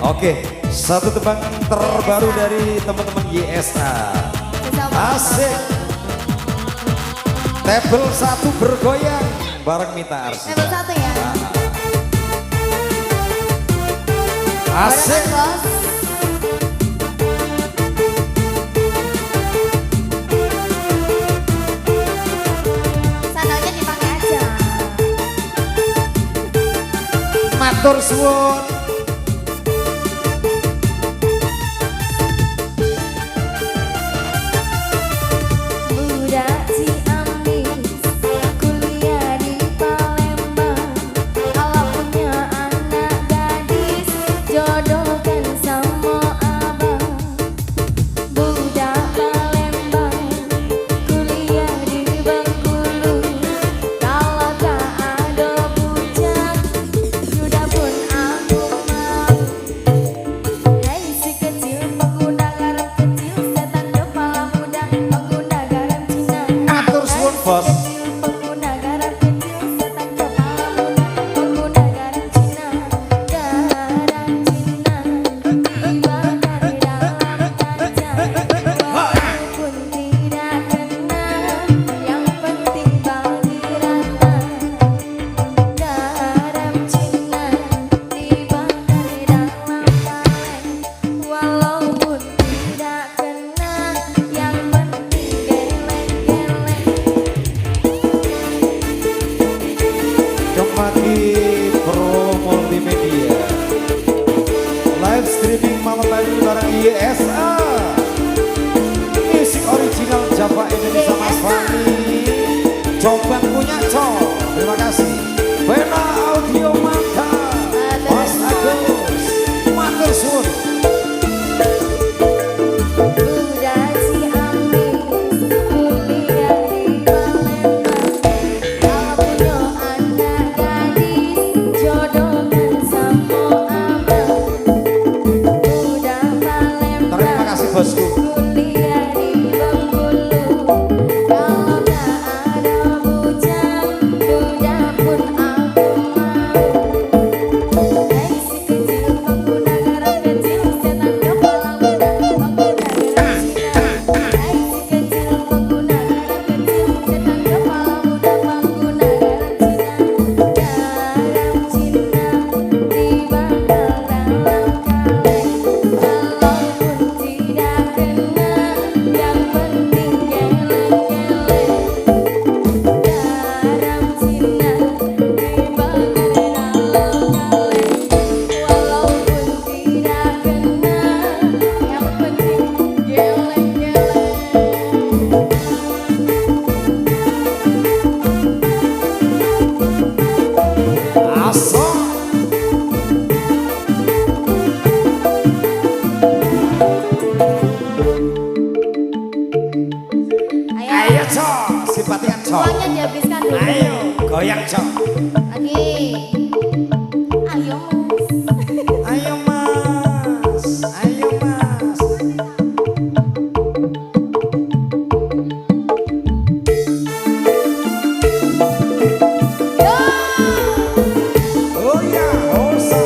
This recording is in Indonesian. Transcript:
Oke, satu tebang terbaru dari teman-teman YSA. Asik. Table 1 bergoyang bareng Mita Arsy. Table 1 ya. Asik. Sandalnya dipakai aja. Matur suwun. Pagi Pro Multimedia live streaming malam tadi bareng YSA musik original Java Indonesia Mas Fani coba punya terima kasih Vena Audio Mata Mas Agus matur suwun. Bosku. Simpatikan cok. Uangnya dihabiskan dulu. Ayo, goyang cok. Lagi. Ayo mas. Ayo mas. Ayo mas. Oh ya, Hosa.